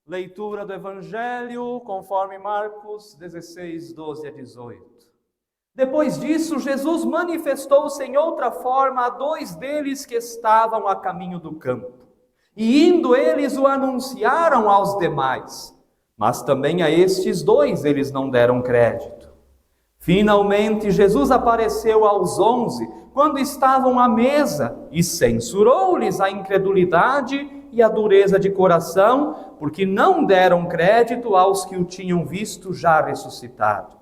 Leitura do Evangelho conforme Marcos 16, 12 a 18. Depois disso, Jesus manifestou-se em outra forma a dois deles que estavam a caminho do campo. E indo eles o anunciaram aos demais, mas também a estes dois eles não deram crédito. Finalmente, Jesus apareceu aos 11, quando estavam à mesa, e censurou-lhes a incredulidade e a dureza de coração, porque não deram crédito aos que o tinham visto já ressuscitado.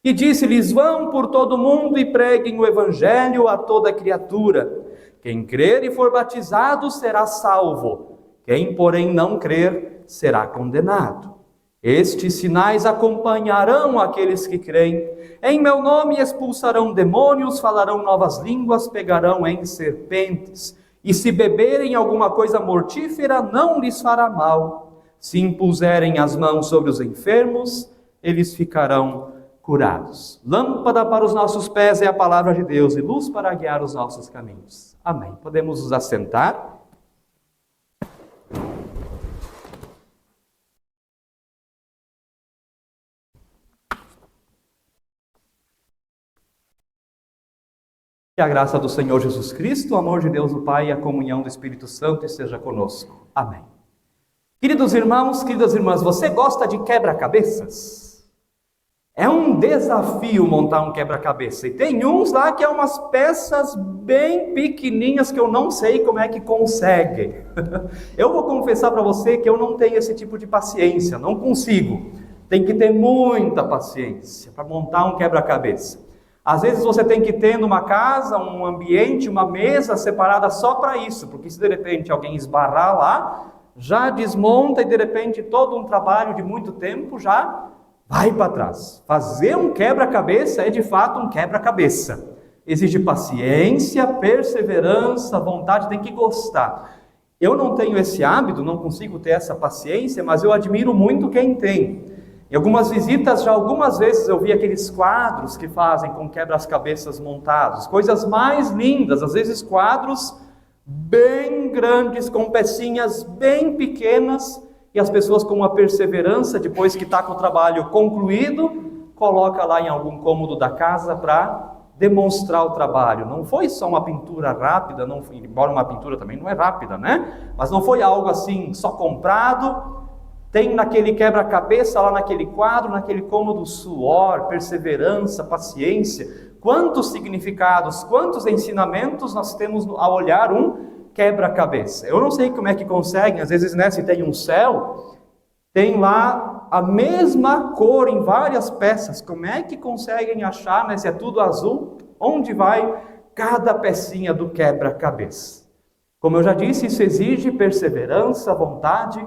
E disse-lhes: vão por todo o mundo e preguem o evangelho a toda criatura. Quem crer e for batizado será salvo, quem porém não crer será condenado. Estes sinais acompanharão aqueles que creem. Em meu nome expulsarão demônios, falarão novas línguas, pegarão em serpentes. E se beberem alguma coisa mortífera, não lhes fará mal. Se impuserem as mãos sobre os enfermos, eles ficarão curados. Lâmpada para os nossos pés é a palavra de Deus e luz para guiar os nossos caminhos. Amém. Podemos nos assentar? Que a graça do Senhor Jesus Cristo, o amor de Deus o Pai e a comunhão do Espírito Santo esteja conosco. Amém. Queridos irmãos, queridas irmãs, você gosta de quebra-cabeças? É um desafio montar um quebra-cabeça. E tem uns lá que é umas peças bem pequenininhas que eu não sei como é que conseguem. Eu vou confessar para você que eu não tenho esse tipo de paciência, não consigo. Tem que ter muita paciência para montar um quebra-cabeça. Às vezes você tem que ter numa casa, um ambiente, uma mesa separada só para isso, porque se de repente alguém esbarrar lá, já desmonta e de repente todo um trabalho de muito tempo já vai para trás. Fazer um quebra-cabeça é de fato um quebra-cabeça. Exige paciência, perseverança, vontade, tem que gostar. Eu não tenho esse hábito, não consigo ter essa paciência, mas eu admiro muito quem tem. Em algumas visitas, já algumas vezes eu vi aqueles quadros que fazem com quebra-cabeças montados, coisas mais lindas, às vezes quadros bem grandes, com pecinhas bem pequenas, e as pessoas com uma perseverança, depois que está com o trabalho concluído, coloca lá em algum cômodo da casa para demonstrar o trabalho. Não foi só uma pintura rápida, não foi, embora uma pintura também não é rápida, né? Mas não foi algo assim, só comprado. Tem naquele quebra-cabeça, lá naquele quadro, naquele cômodo, suor, perseverança, paciência. Quantos significados, quantos ensinamentos nós temos ao olhar um quebra-cabeça. Eu não sei como é que conseguem, às vezes, né, se tem um céu, tem lá a mesma cor em várias peças. Como é que conseguem achar, né, se é tudo azul, onde vai cada pecinha do quebra-cabeça? Como eu já disse, isso exige perseverança, vontade,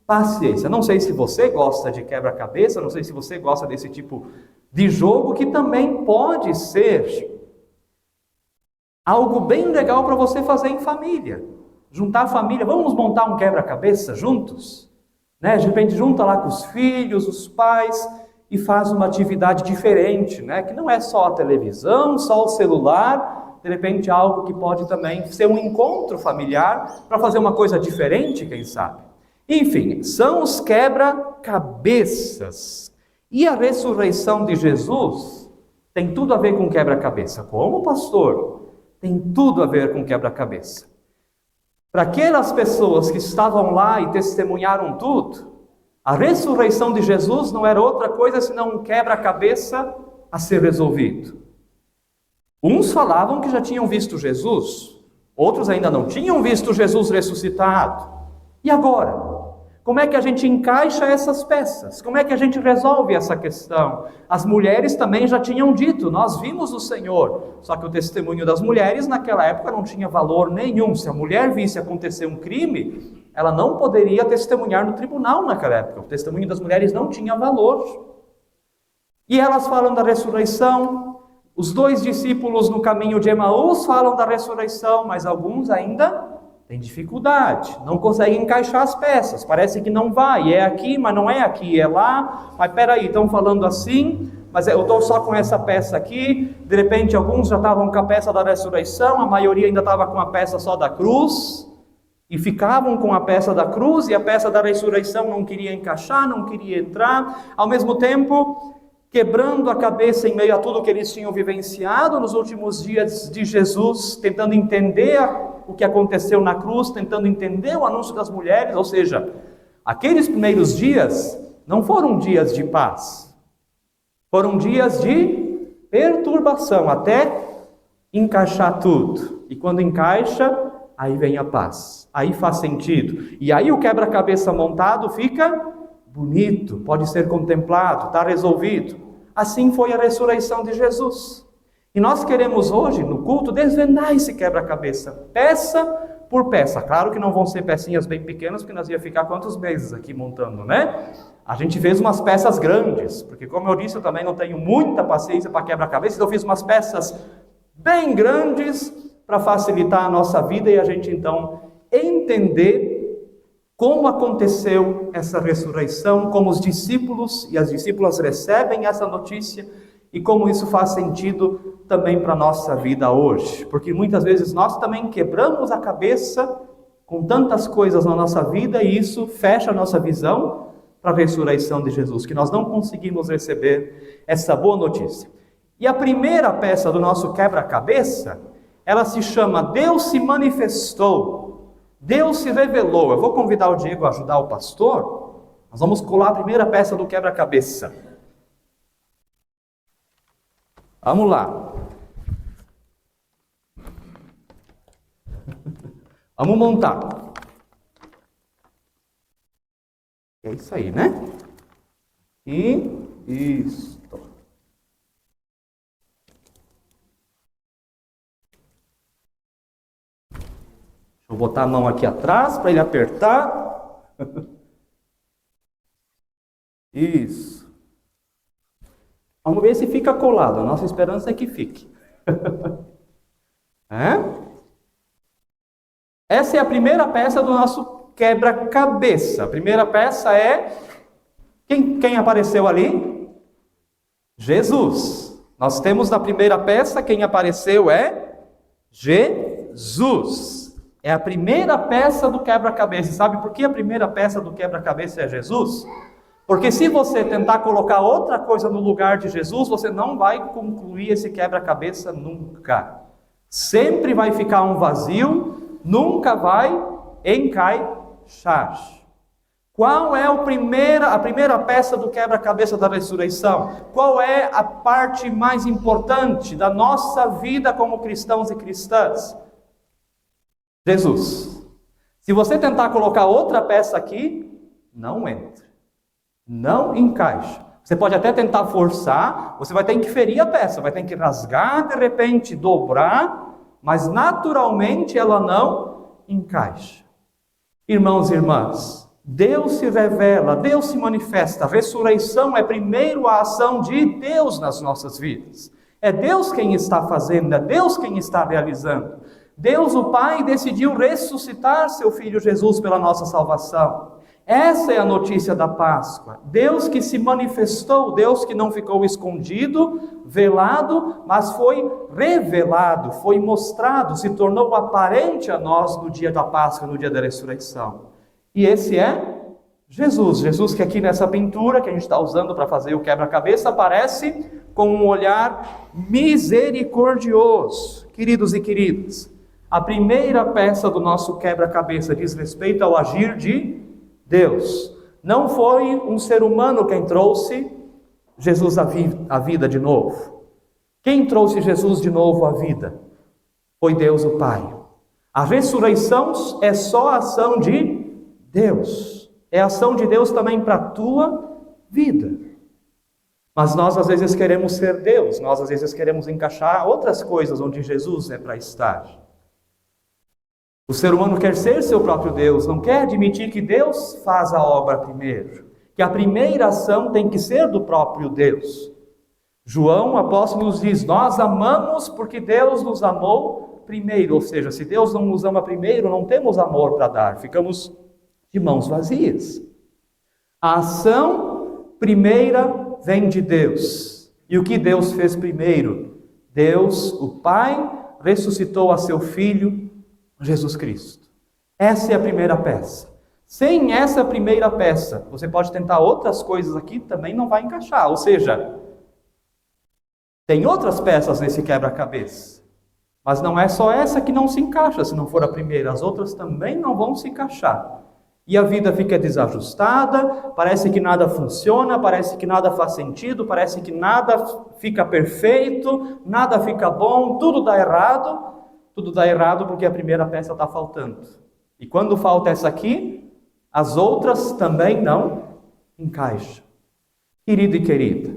paciência. Não sei se você gosta de quebra-cabeça, não sei se você gosta desse tipo de jogo, que também pode ser algo bem legal para você fazer em família. Juntar a família, vamos montar um quebra-cabeça juntos? Né? De repente junta lá com os filhos, os pais, e faz uma atividade diferente, né? Que não é só a televisão, só o celular, de repente algo que pode também ser um encontro familiar, para fazer uma coisa diferente, quem sabe? Enfim, são os quebra-cabeças. E a ressurreição de Jesus tem tudo a ver com quebra-cabeça. Como, pastor? Tem tudo a ver com quebra-cabeça. Para aquelas pessoas que estavam lá e testemunharam tudo, a ressurreição de Jesus não era outra coisa senão um quebra-cabeça a ser resolvido. Uns falavam que já tinham visto Jesus, outros ainda não tinham visto Jesus ressuscitado. E agora? Como é que a gente encaixa essas peças? Como é que a gente resolve essa questão? As mulheres também já tinham dito, nós vimos o Senhor. Só que o testemunho das mulheres naquela época não tinha valor nenhum. Se a mulher visse acontecer um crime, ela não poderia testemunhar no tribunal naquela época. O testemunho das mulheres não tinha valor. E elas falam da ressurreição. Os dois discípulos no caminho de Emaús falam da ressurreição, mas alguns ainda tem dificuldade, não consegue encaixar as peças, parece que não vai, é aqui, mas não é aqui, é lá, mas peraí, estão falando assim, mas eu estou só com essa peça aqui, de repente alguns já estavam com a peça da ressurreição, a maioria ainda estava com a peça só da cruz, E ficavam com a peça da cruz e a peça da ressurreição não queria encaixar, não queria entrar. Ao mesmo tempo, quebrando a cabeça em meio a tudo que eles tinham vivenciado nos últimos dias de Jesus, tentando entender o que aconteceu na cruz, tentando entender o anúncio das mulheres. Ou seja, aqueles primeiros dias não foram dias de paz. Foram dias de perturbação, até encaixar tudo. E quando encaixa, aí vem a paz, aí faz sentido. E aí o quebra-cabeça montado fica bonito, pode ser contemplado, está resolvido. Assim foi a ressurreição de Jesus. E nós queremos hoje, no culto, desvendar esse quebra-cabeça, peça por peça. Claro que não vão ser pecinhas bem pequenas, porque nós ia ficar quantos meses aqui montando, né? A gente fez umas peças grandes, porque como eu disse, eu também não tenho muita paciência para quebra-cabeça, então eu fiz umas peças bem grandes para facilitar a nossa vida e a gente então entender como aconteceu essa ressurreição, como os discípulos e as discípulas recebem essa notícia e como isso faz sentido também para a nossa vida hoje. Porque muitas vezes nós também quebramos a cabeça com tantas coisas na nossa vida e isso fecha a nossa visão para a ressurreição de Jesus, que nós não conseguimos receber essa boa notícia. E a primeira peça do nosso quebra-cabeça, ela se chama Deus se manifestou, Deus se revelou. Eu vou convidar o Diego a ajudar o pastor. Nós vamos colar a primeira peça do quebra-cabeça. Vamos lá. Vamos montar. É isso aí, né? E isso. Vou botar a mão aqui atrás para ele apertar. Isso. Vamos ver se fica colado. A nossa esperança é que fique. Essa é a primeira peça do nosso quebra-cabeça. A primeira peça é... Quem apareceu ali? Jesus. Nós temos na primeira peça, quem apareceu é Jesus. É a primeira peça do quebra-cabeça. Sabe por que a primeira peça do quebra-cabeça é Jesus? Porque se você tentar colocar outra coisa no lugar de Jesus, você não vai concluir esse quebra-cabeça nunca. Sempre vai ficar um vazio, nunca vai encaixar. Qual é a primeira peça do quebra-cabeça da ressurreição? Qual é a parte mais importante da nossa vida como cristãos e cristãs? Jesus. Se você tentar colocar outra peça aqui, não entra. Não encaixa. Você pode até tentar forçar, você vai ter que ferir a peça, vai ter que rasgar, de repente dobrar, mas naturalmente ela não encaixa. Irmãos e irmãs, Deus se revela, Deus se manifesta. A ressurreição é primeiro a ação de Deus nas nossas vidas. É Deus quem está fazendo, é Deus quem está realizando. Deus, o Pai, decidiu ressuscitar seu Filho Jesus pela nossa salvação. Essa é a notícia da Páscoa. Deus que se manifestou, Deus que não ficou escondido, velado, mas foi revelado, foi mostrado, se tornou aparente a nós no dia da Páscoa, no dia da ressurreição. E esse é Jesus. Jesus que aqui nessa pintura que a gente está usando para fazer o quebra-cabeça aparece com um olhar misericordioso. Queridos e queridas, a primeira peça do nosso quebra-cabeça diz respeito ao agir de Deus. Não foi um ser humano quem trouxe Jesus à vida de novo. Quem trouxe Jesus de novo à vida? Foi Deus o Pai. A ressurreição é só a ação de Deus. É a ação de Deus também para a tua vida. Mas nós às vezes queremos ser Deus. Nós às vezes queremos encaixar outras coisas onde Jesus é para estar. O ser humano quer ser seu próprio Deus, não quer admitir que Deus faz a obra primeiro, que a primeira ação tem que ser do próprio Deus. João, o apóstolo, nos diz, nós amamos porque Deus nos amou primeiro, ou seja, se Deus não nos ama primeiro, não temos amor para dar, ficamos de mãos vazias. A ação primeira vem de Deus. E o que Deus fez primeiro? Deus, o Pai, ressuscitou a seu Filho, Jesus Cristo. Essa é a primeira peça. Sem essa primeira peça, você pode tentar outras coisas aqui, também não vai encaixar. Ou seja, tem outras peças nesse quebra-cabeça. Mas não é só essa que não se encaixa, se não for a primeira. As outras também não vão se encaixar. E a vida fica desajustada, parece que nada funciona, parece que nada faz sentido, parece que nada fica perfeito, nada fica bom, tudo dá errado. Tudo dá errado porque a primeira peça está faltando. E quando falta essa aqui, as outras também não encaixam. Querido e querida,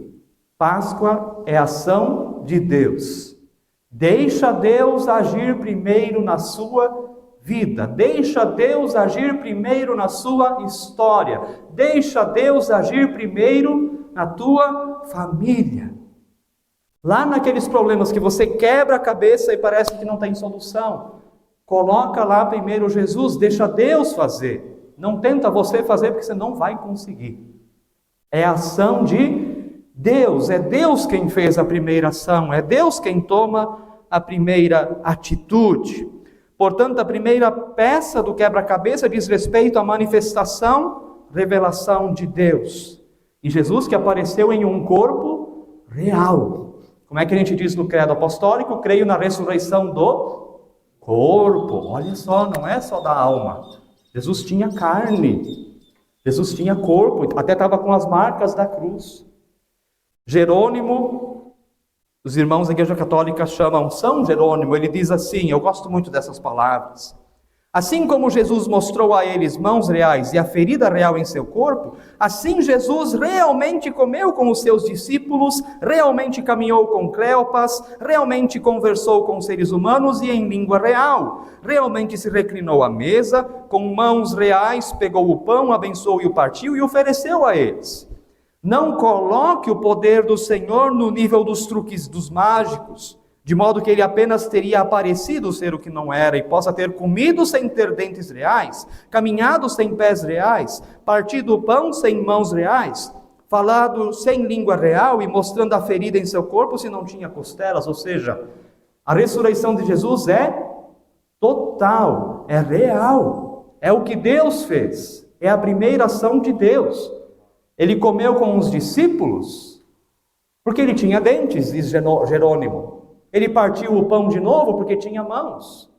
Páscoa é ação de Deus. Deixa Deus agir primeiro na sua vida. Deixa Deus agir primeiro na sua história. Deixa Deus agir primeiro na tua família. Lá naqueles problemas que você quebra a cabeça e parece que não tem solução, coloca lá primeiro Jesus, deixa Deus fazer. Não tenta você fazer porque você não vai conseguir. É a ação de Deus, é Deus quem fez a primeira ação, é Deus quem toma a primeira atitude. Portanto, a primeira peça do quebra-cabeça diz respeito à manifestação, revelação de Deus. E Jesus que apareceu em um corpo real. Como é que a gente diz no credo apostólico? Creio na ressurreição do corpo. Olha só, não é só da alma. Jesus tinha carne. Jesus tinha corpo. Até estava com as marcas da cruz. Jerônimo, os irmãos da Igreja Católica chamam São Jerônimo. Ele diz assim, eu gosto muito dessas palavras. Assim como Jesus mostrou a eles mãos reais e a ferida real em seu corpo, assim Jesus realmente comeu com os seus discípulos, realmente caminhou com Cleopas, realmente conversou com seres humanos e em língua real, realmente se reclinou à mesa, com mãos reais pegou o pão, abençoou e o partiu e ofereceu a eles. Não coloque o poder do Senhor no nível dos truques dos mágicos, de modo que ele apenas teria aparecido ser o que não era e possa ter comido sem ter dentes reais, caminhado sem pés reais, partido o pão sem mãos reais, falado sem língua real e mostrando a ferida em seu corpo se não tinha costelas. Ou seja, a ressurreição de Jesus é total, é real, é o que Deus fez, é a primeira ação de Deus. Ele comeu com os discípulos porque ele tinha dentes, diz Jerônimo. Ele partiu o pão de novo porque tinha mãos.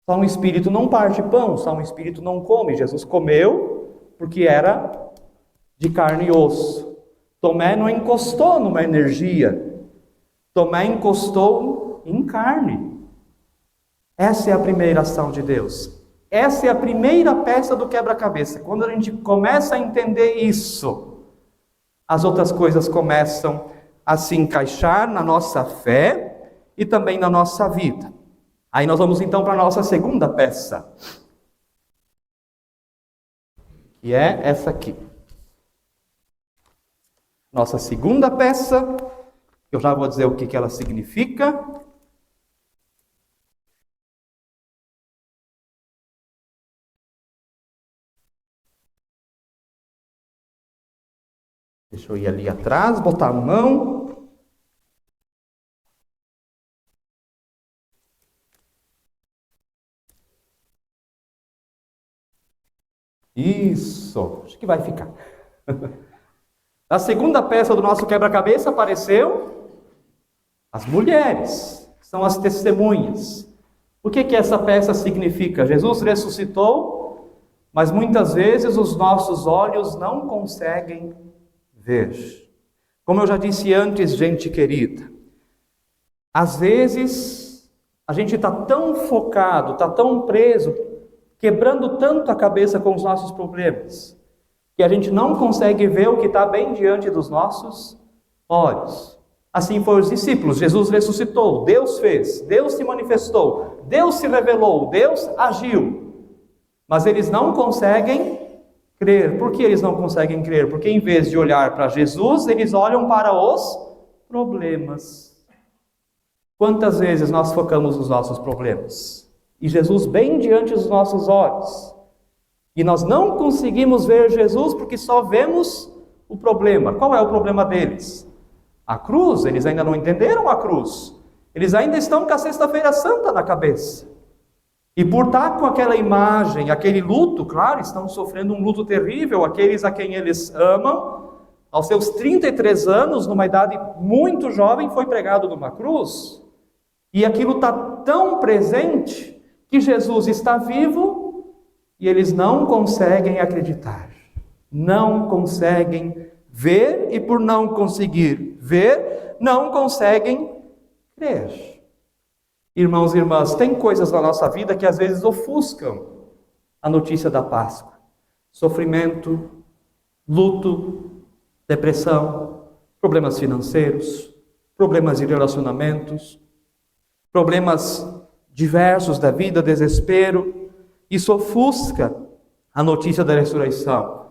Só um espírito não parte pão, só um espírito não come. Jesus comeu porque era de carne e osso. Tomé não encostou numa energia. Tomé encostou em carne. Essa é a primeira ação de Deus. Essa é a primeira peça do quebra-cabeça. Quando a gente começa a entender isso, as outras coisas começam a se encaixar na nossa fé e também na nossa vida. Aí nós vamos então para a nossa segunda peça, que é essa aqui. Nossa segunda peça, eu já vou dizer o que ela significa. Deixa eu ir ali atrás, botar a mão. Isso, acho que vai ficar. A segunda peça do nosso quebra-cabeça apareceu as mulheres, que são as testemunhas. O que essa peça significa? Jesus ressuscitou, mas muitas vezes os nossos olhos não conseguem ver. Como eu já disse antes, gente querida, às vezes a gente está tão focado, está tão preso, quebrando tanto a cabeça com os nossos problemas, que a gente não consegue ver o que está bem diante dos nossos olhos. Assim foram os discípulos. Jesus ressuscitou, Deus fez, Deus se manifestou, Deus se revelou, Deus agiu, mas eles não conseguem crer. Por que eles não conseguem crer? Porque em vez de olhar para Jesus, eles olham para os problemas. Quantas vezes nós focamos nos nossos problemas? E Jesus bem diante dos nossos olhos. E nós não conseguimos ver Jesus porque só vemos o problema. Qual é o problema deles? A cruz. Eles ainda não entenderam a cruz. Eles ainda estão com a Sexta-feira Santa na cabeça. E por estar com aquela imagem, aquele luto, claro, estão sofrendo um luto terrível, aqueles a quem eles amam, aos seus 33 anos, numa idade muito jovem, foi pregado numa cruz. E aquilo está tão presente que Jesus está vivo e eles não conseguem acreditar. Não conseguem ver e por não conseguir ver, não conseguem crer. Irmãos e irmãs, tem coisas na nossa vida que às vezes ofuscam a notícia da Páscoa. Sofrimento, luto, depressão, problemas financeiros, problemas de relacionamentos, problemas diversos da vida, desespero. Isso ofusca a notícia da ressurreição.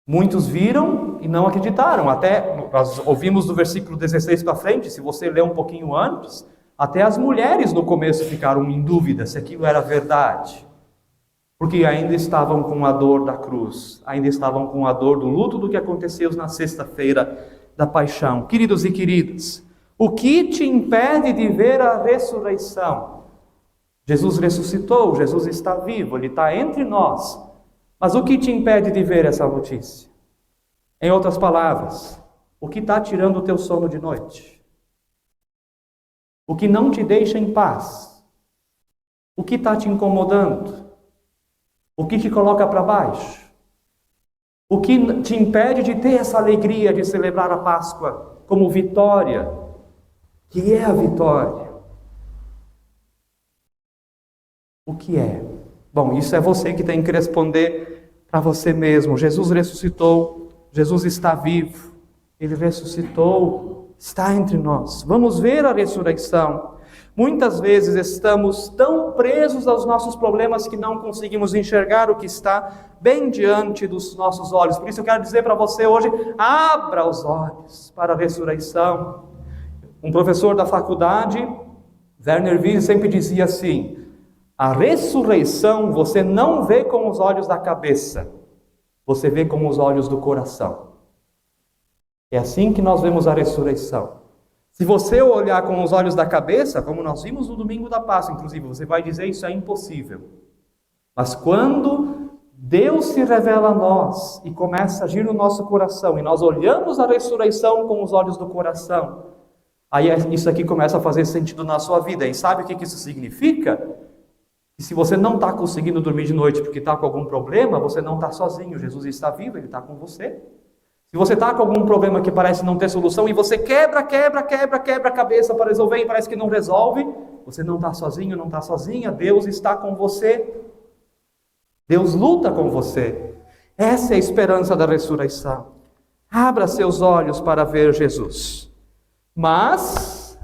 Muitos viram e não acreditaram. Até nós ouvimos do versículo 16 para frente, se você ler um pouquinho antes, até as mulheres no começo ficaram em dúvida se aquilo era verdade. Porque ainda estavam com a dor da cruz, ainda estavam com a dor do luto do que aconteceu na sexta-feira da paixão. Queridos e queridas, o que te impede de ver a ressurreição? Jesus ressuscitou, Jesus está vivo, Ele está entre nós. Mas o que te impede de ver essa notícia? Em outras palavras, o que está tirando o teu sono de noite? O que não te deixa em paz? O que está te incomodando? O que te coloca para baixo? O que te impede de ter essa alegria de celebrar a Páscoa como vitória? Que é a vitória? O que é? Bom, isso é você que tem que responder para você mesmo. Jesus ressuscitou, Jesus está vivo, Ele ressuscitou, está entre nós. Vamos ver a ressurreição. Muitas vezes estamos tão presos aos nossos problemas que não conseguimos enxergar o que está bem diante dos nossos olhos. Por isso eu quero dizer para você hoje, abra os olhos para a ressurreição. Um professor da faculdade, Werner Wiese, sempre dizia assim: a ressurreição você não vê com os olhos da cabeça, você vê com os olhos do coração. É assim que nós vemos a ressurreição. Se você olhar com os olhos da cabeça, como nós vimos no domingo da Páscoa, inclusive, você vai dizer isso é impossível. Mas quando Deus se revela a nós e começa a agir no nosso coração, e nós olhamos a ressurreição com os olhos do coração, aí isso aqui começa a fazer sentido na sua vida. E sabe o que isso significa? E se você não está conseguindo dormir de noite porque está com algum problema, você não está sozinho. Jesus está vivo, Ele está com você. Se você está com algum problema que parece não ter solução e você quebra a cabeça para resolver e parece que não resolve, você não está sozinho, não está sozinha. Deus está com você. Deus luta com você. Essa é a esperança da ressurreição. Abra seus olhos para ver Jesus. Mas,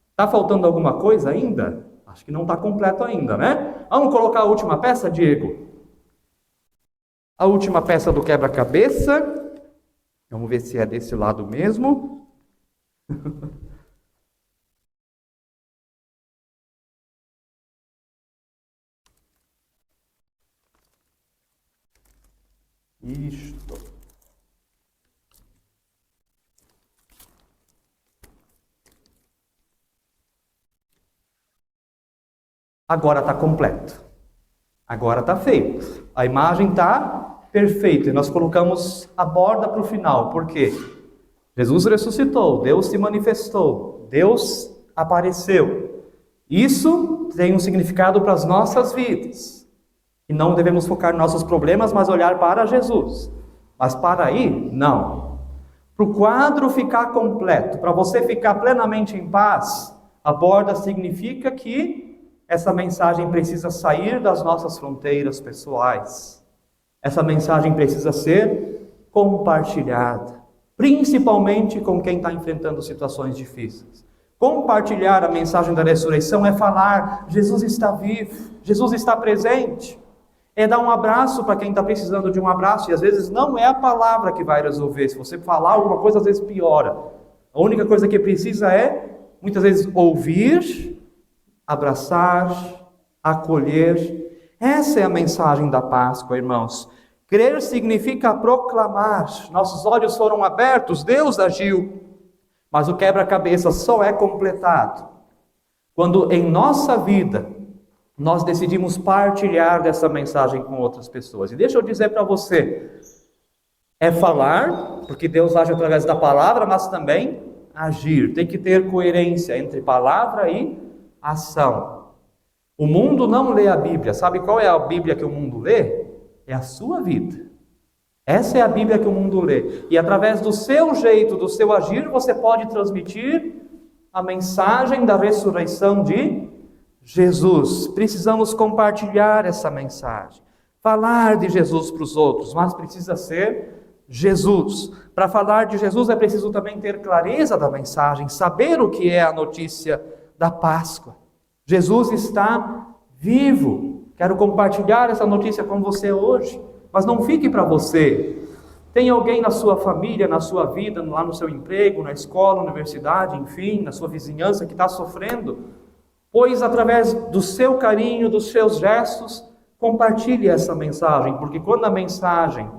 está faltando alguma coisa ainda? Acho que não está completo ainda, né? Vamos colocar a última peça, Diego? A última peça do quebra-cabeça. Vamos ver se é desse lado mesmo. Isto. Agora está completo. Agora está feito. A imagem está perfeita. E nós colocamos a borda para o final. Por quê? Jesus ressuscitou, Deus se manifestou, Deus apareceu. Isso tem um significado para as nossas vidas. E não devemos focar nos nossos problemas, mas olhar para Jesus. Mas para aí, não. Para o quadro ficar completo, para você ficar plenamente em paz, a borda significa que essa mensagem precisa sair das nossas fronteiras pessoais. Essa mensagem precisa ser compartilhada, principalmente com quem está enfrentando situações difíceis. Compartilhar a mensagem da ressurreição é falar: Jesus está vivo, Jesus está presente. É dar um abraço para quem está precisando de um abraço, e às vezes não é a palavra que vai resolver. Se você falar alguma coisa, às vezes piora. A única coisa que precisa é, muitas vezes, ouvir, abraçar, acolher. Essa é a mensagem da Páscoa, irmãos. Crer significa proclamar. Nossos olhos foram abertos, Deus agiu. Mas o quebra-cabeça só é completado quando em nossa vida, nós decidimos partilhar dessa mensagem com outras pessoas. E deixa eu dizer para você, é falar, porque Deus age através da palavra, mas também agir. Tem que ter coerência entre palavra e ação. O mundo não lê a Bíblia. Sabe qual é a Bíblia que o mundo lê? É a sua vida. Essa é a Bíblia que o mundo lê. E através do seu jeito, do seu agir, você pode transmitir a mensagem da ressurreição de Jesus. Precisamos compartilhar essa mensagem. Falar de Jesus para os outros, mas precisa ser Jesus. Para falar de Jesus é preciso também ter clareza da mensagem, saber o que é a notícia da Páscoa. Jesus está vivo. Quero compartilhar essa notícia com você hoje, mas não fique para você. Tem alguém na sua família, na sua vida, lá no seu emprego, na escola, universidade, enfim, na sua vizinhança que está sofrendo? Pois através do seu carinho, dos seus gestos, compartilhe essa mensagem, porque quando a mensagem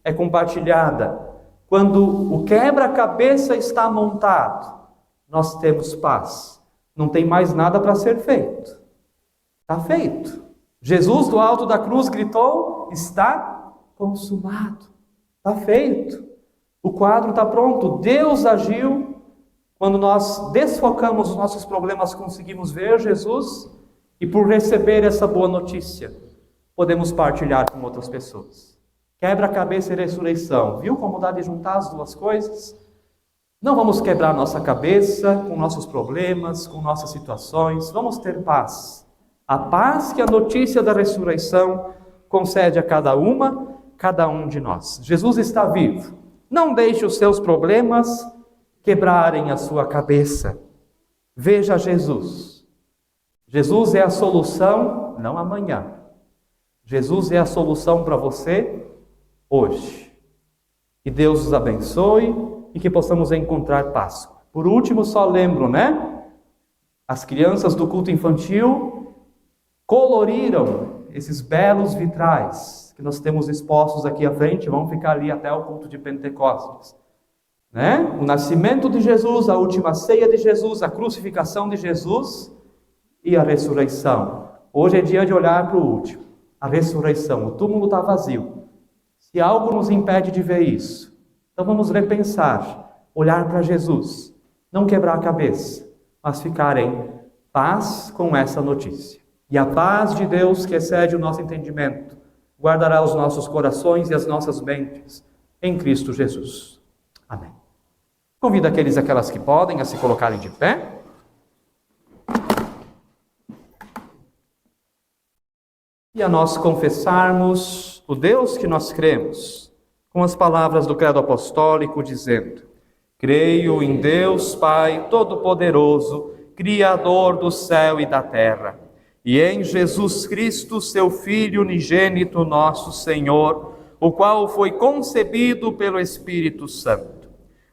é compartilhada, quando o quebra-cabeça está montado, nós temos paz. Não tem mais nada para ser feito. Está feito. Jesus do alto da cruz gritou, está consumado. Está feito. O quadro está pronto. Deus agiu. Quando nós desfocamos os nossos problemas, conseguimos ver Jesus. E por receber essa boa notícia, podemos partilhar com outras pessoas. Quebra-cabeça e ressurreição. Viu como dá de juntar as duas coisas? Não vamos quebrar nossa cabeça com nossos problemas, com nossas situações. Vamos ter paz. A paz que a notícia da ressurreição concede a cada um de nós. Jesus está vivo. Não deixe os seus problemas quebrarem a sua cabeça. Veja Jesus. Jesus é a solução, não amanhã. Jesus é a solução para você hoje. Que Deus os abençoe e que possamos encontrar Páscoa. Por último, só lembro, As crianças do culto infantil coloriram esses belos vitrais que nós temos expostos aqui à frente, vão ficar ali até o culto de Pentecostes. O nascimento de Jesus, a última ceia de Jesus, a crucificação de Jesus e a ressurreição. Hoje é dia de olhar para o último, a ressurreição. O túmulo está vazio. Se algo nos impede de ver isso, então vamos repensar, olhar para Jesus, não quebrar a cabeça, mas ficar em paz com essa notícia. E a paz de Deus, que excede o nosso entendimento, guardará os nossos corações e as nossas mentes em Cristo Jesus. Amém. Convido aqueles e aquelas que podem a se colocarem de pé. E a nós confessarmos o Deus que nós cremos, com as palavras do credo apostólico, dizendo: creio em Deus Pai Todo-Poderoso, Criador do céu e da terra, e em Jesus Cristo, seu Filho unigênito, nosso Senhor, o qual foi concebido pelo Espírito Santo.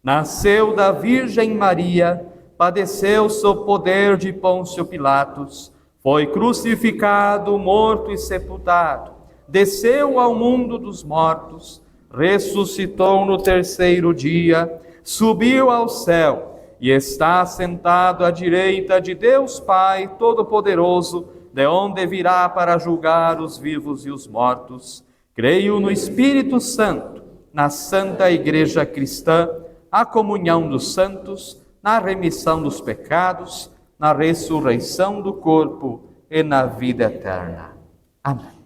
Nasceu da Virgem Maria, padeceu sob poder de Pôncio Pilatos, foi crucificado, morto e sepultado, desceu ao mundo dos mortos, ressuscitou no terceiro dia, subiu ao céu e está sentado à direita de Deus Pai Todo-Poderoso, de onde virá para julgar os vivos e os mortos. Creio no Espírito Santo, na Santa Igreja Cristã, a comunhão dos santos, na remissão dos pecados, na ressurreição do corpo e na vida eterna. Amém.